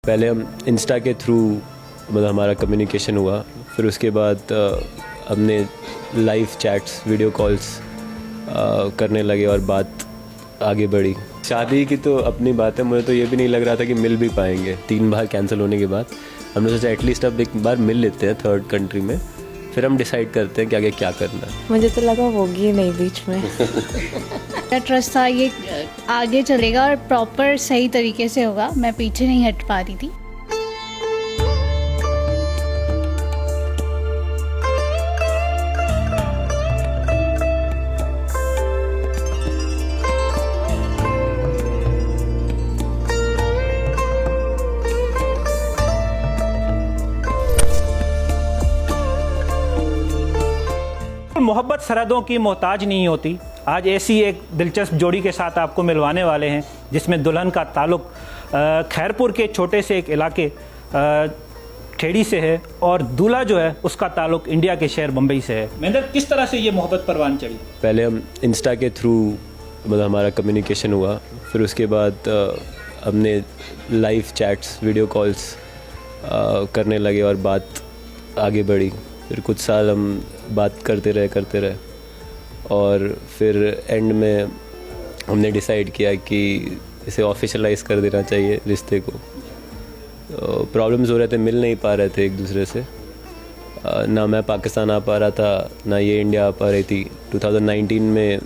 पहले हम इंस्टा के थ्रू मतलब हमारा कम्युनिकेशन हुआ, फिर उसके बाद हमने लाइव चैट्स वीडियो कॉल्स करने लगे और बात आगे बढ़ी। शादी की तो अपनी बात है, मुझे तो ये भी नहीं लग रहा था कि मिल भी पाएंगे। 3 बार कैंसिल होने के बाद हमने सोचा एटलीस्ट अब एक बार मिल लेते हैं थर्ड कंट्री में, फिर हम डिसाइड करते हैं कि आगे क्या करना है। मुझे तो लगा होगी ही नहीं बीच में। मेरा ट्रस्ट था ये आगे चलेगा और प्रॉपर सही तरीके से होगा, मैं पीछे नहीं हट पा रही थी। मोहब्बत सरहदों की मोहताज नहीं होती। आज ऐसी एक दिलचस्प जोड़ी के साथ आपको मिलवाने वाले हैं जिसमें दुल्हन का ताल्लुक खैरपुर के छोटे से एक इलाके ठेड़ी से है और दूल्हा जो है उसका ताल्लुक इंडिया के शहर मुंबई से है। महेंद्र, किस तरह से ये मोहब्बत परवान चढ़ी? पहले हम इंस्टा के थ्रू मतलब हमारा कम्युनिकेशन हुआ, फिर उसके बाद हमने लाइव चैट्स वीडियो कॉल्स करने लगे और बात आगे बढ़ी। फिर कुछ साल हम बात करते रहे और फिर एंड में हमने डिसाइड किया कि इसे ऑफिशियलाइज़ कर देना चाहिए रिश्ते को। प्रॉब्लम्स हो रहे थे, मिल नहीं पा रहे थे एक दूसरे से, ना मैं पाकिस्तान आ पा रहा था ना ये इंडिया आ पा रही थी। 2019 में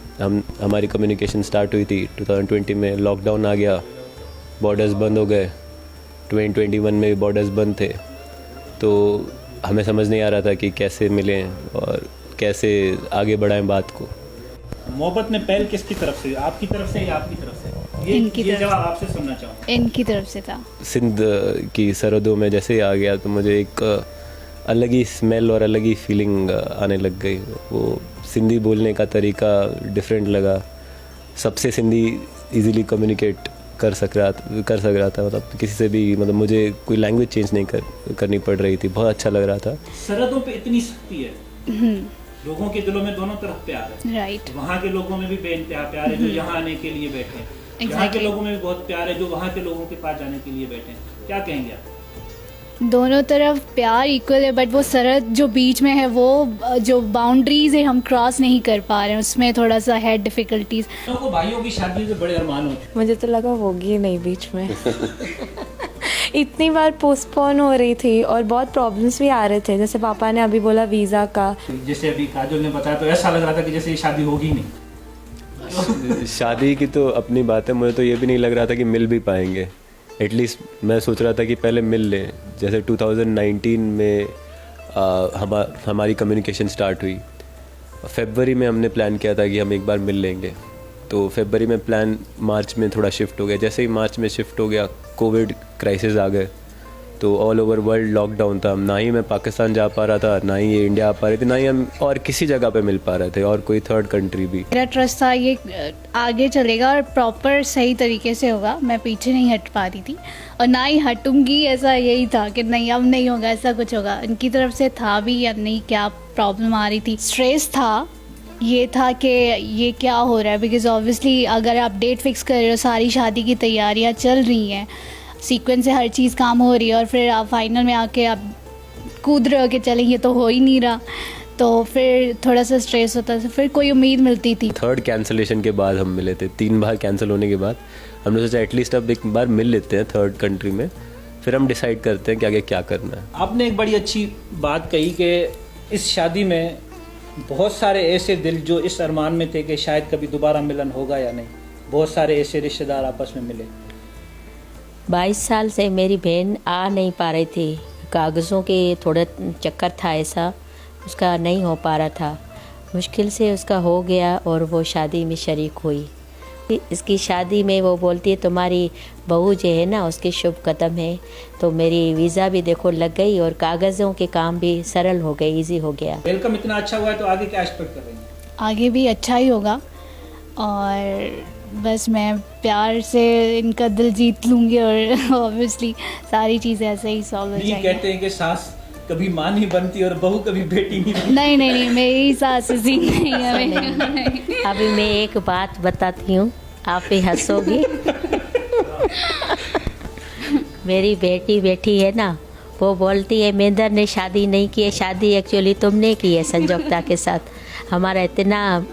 हमारी कम्युनिकेशन स्टार्ट हुई थी, 2020 में लॉकडाउन आ गया, बॉर्डर्स बंद हो गए, 2021 में भी बॉर्डर्स बंद थे, तो हमें समझ नहीं आ रहा था कि कैसे मिलें और कैसे आगे बढ़ाएं बात को। मोहब्बत में पहल किसकी तरफ से, आपकी तरफ से या आपकी तरफ से? इनकी ये तरफ जवाब आपसे सुनना चाहूँगा। इनकी तरफ से था। सिंध की सरहदों में जैसे ही आ गया तो मुझे एक अलग ही स्मेल और अलग ही फीलिंग आने लग गई। वो सिंधी बोलने का तरीका डिफरेंट लगा, सबसे सिंधी इजीली कम्युनिकेट कर सक रहा था, मतलब किसी से भी, मतलब मुझे कोई लैंग्वेज चेंज नहीं करनी पड़ रही थी। बहुत अच्छा लग रहा था। सरहदों पे इतनी सख्ती है, लोगों के दिलों में दोनों तरफ प्यार है। राइट। वहाँ के लोगों में भी बेइंतहा प्यार है जो यहाँ आने के लिए बैठे हैं, यहाँ के लोगों में भी बहुत प्यार है जो वहाँ के लोगों के पास जाने के लिए बैठे हैं। क्या कहेंगे आप? दोनों तरफ प्यार इक्वल है, बट वो सरहद जो बीच में है, वो जो बाउंड्रीज है हम क्रॉस नहीं कर पा रहे हैं, उसमें थोड़ा सा है डिफिकल्टीज। तो भाइयों की शादी के बड़े अरमान होते हैं। मुझे तो लगा होगी ही नहीं बीच में। इतनी बार पोस्टपोन हो रही थी और बहुत प्रॉब्लम्स भी आ रहे थे, जैसे पापा ने अभी बोला वीज़ा का। जैसे अभी काजोल ने बताया तो ऐसा लग रहा था कि जैसे ये शादी होगी नहीं। शादी की तो अपनी बात है, मुझे तो ये भी नहीं लग रहा था कि मिल भी पाएंगे। एटलीस्ट मैं सोच रहा था कि पहले मिल लें। जैसे 2019 में हमारी कम्युनिकेशन स्टार्ट हुई, फरवरी में हमने प्लान किया था कि हम एक बार मिल लेंगे, तो फरवरी में प्लान मार्च में थोड़ा शिफ्ट हो गया। जैसे ही मार्च में शिफ्ट हो गया, कोविड क्राइसिस आ गए, तो ऑल ओवर वर्ल्ड लॉकडाउन था। ना ही मैं पाकिस्तान जा पा रहा था, ना ही ये इंडिया आ पा रही थी, ना ही हम और किसी जगह पे मिल पा रहे थे और कोई थर्ड कंट्री भी। मेरा ट्रस्ट था ये आगे चलेगा और प्रॉपर सही तरीके से होगा, मैं पीछे नहीं हट पा रही थी और ना ही हटूंगी। ऐसा यही था कि नहीं अब नहीं होगा, ऐसा कुछ होगा। इनकी तरफ से था भी या नहीं, क्या प्रॉब्लम आ रही थी, स्ट्रेस था, ये था कि ये क्या हो रहा है, बिकॉज ऑब्वियसली अगर आप डेट फिक्स कर रहे हो, सारी शादी की तैयारियां चल रही हैं, सीक्वेंस से हर चीज़ काम हो रही है और फिर आप फाइनल में आके आप कूद रहे हो कि चलें ये तो हो ही नहीं रहा, तो फिर थोड़ा सा स्ट्रेस होता था। फिर कोई उम्मीद मिलती थी। थर्ड कैंसिलेशन के बाद हम मिले थे। 3 बार कैंसिल होने के बाद हमने सोचा एटलीस्ट अब एक बार मिल लेते हैं थर्ड कंट्री में, फिर हम डिसाइड करते हैं कि आगे क्या करना है। आपने एक बड़ी अच्छी बात कही कि इस शादी में बहुत सारे ऐसे दिल जो इस अरमान में थे कि शायद कभी दोबारा मिलन होगा या नहीं, बहुत सारे ऐसे रिश्तेदार आपस में मिले। 22 साल से मेरी बहन आ नहीं पा रही थी, कागज़ों के थोड़ा चक्कर था, ऐसा उसका नहीं हो पा रहा था। मुश्किल से उसका हो गया और वो शादी में शरीक हुई। इसकी शादी में वो बोलती है तुम्हारी बहू जो है ना उसके शुभ कदम है, तो मेरी वीज़ा भी देखो लग गई और कागज़ों के काम भी सरल हो गए, इजी हो गया। वेलकम इतना अच्छा हुआ है तो आगे क्या एक्सपेक्ट कर रही हैं? आगे भी अच्छा ही होगा और बस मैं प्यार से इनका दिल जीत लूँगी और ऑब्वियसली सारी चीज़ें ऐसे ही सॉल्व हो जाएंगी। कहते हैं कि सास कभी माँ नहीं बनती और बहू कभी बेटी नहीं बनती। नहीं, मेरी सास सीन नहीं है। अभी मैं एक बात बताती हूँ, आप भी हंसोगी। मेरी बेटी बैठी है ना, वो बोलती है मेंदर ने शादी नहीं की है, शादी एक्चुअली तुमने की है संजोक्ता के साथ। हमारा इतना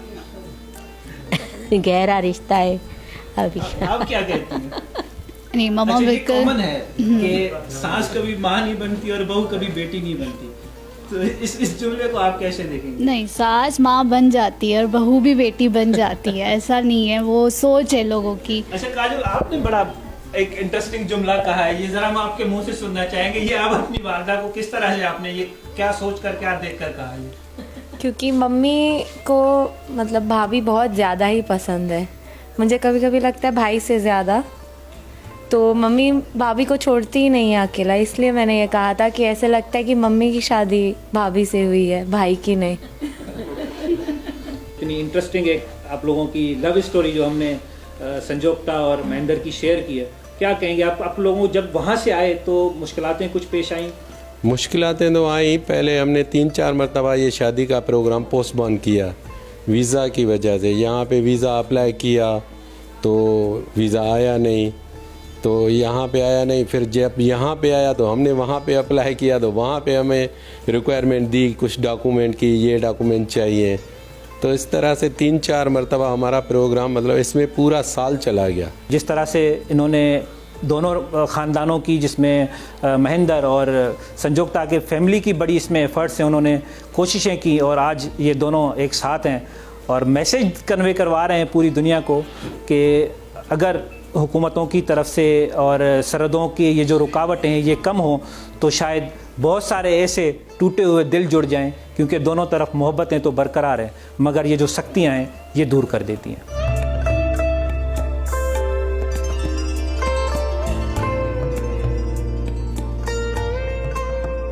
गहरा रिश्ता है अभी। आप क्या कहती हैं? नहीं मम्मा अच्छा, ये बिल्कुल कॉमन है कि सास कभी माँ नहीं बनती और बहू कभी बेटी नहीं बनती, तो इस जुमले को आप कैसे देखेंगे? नहीं, सास माँ बन जाती है और बहू भी बेटी बन जाती है, ऐसा नहीं है, वो सोच है लोगों की। अच्छा काजल, आपने बड़ा एक इंटरेस्टिंग जुमला कहा है, ये जरा हम आपके मुंह से सुनना चाहेंगे। ये आप अपनी वालदा को किस तरह से आपने ये क्या सोच कर क्या देख कर कहा ये? क्योंकि मम्मी को मतलब भाभी बहुत ज़्यादा ही पसंद है, मुझे कभी कभी लगता है भाई से ज़्यादा। तो मम्मी भाभी को छोड़ती ही नहीं है अकेला, इसलिए मैंने ये कहा था कि ऐसे लगता है कि मम्मी की शादी भाभी से हुई है, भाई की नहीं। इतनी इंटरेस्टिंग एक आप लोगों की लव स्टोरी जो हमने संजोक्ता और महेंद्र की शेयर की है, क्या कहेंगे आप लोगों जब वहाँ से आए तो मुश्किलातें कुछ पेश आई? मुश्किलातें तो आई, पहले हमने 3-4 मरतबा ये शादी का प्रोग्राम पोस्टपोन किया वीज़ा की वजह से। यहाँ पे वीज़ा अप्लाई किया तो वीज़ा आया नहीं, तो यहाँ पे आया नहीं। फिर जब यहाँ पे आया तो हमने वहाँ पे अप्लाई किया तो वहाँ पे हमें रिक्वायरमेंट दी कुछ डॉक्यूमेंट की, ये डॉक्यूमेंट चाहिए। तो इस तरह से 3-4 मरतबा हमारा प्रोग्राम, मतलब इसमें पूरा साल चला गया। जिस तरह से इन्होंने दोनों ख़ानदानों की, जिसमें महेंद्र और संजोक्ता के फैमिली की बड़ी इसमें एफ़र्ट्स हैं, उन्होंने कोशिशें की और आज ये दोनों एक साथ हैं और मैसेज कन्वे करवा रहे हैं पूरी दुनिया को कि अगर हुकूमतों की तरफ से और सरहदों की ये जो रुकावटें हैं ये कम हो तो शायद बहुत सारे ऐसे टूटे हुए दिल जुड़ जाएं, क्योंकि दोनों तरफ मोहब्बतें तो बरकरार हैं मगर ये जो सख्तियाँ हैं ये दूर कर देती हैं।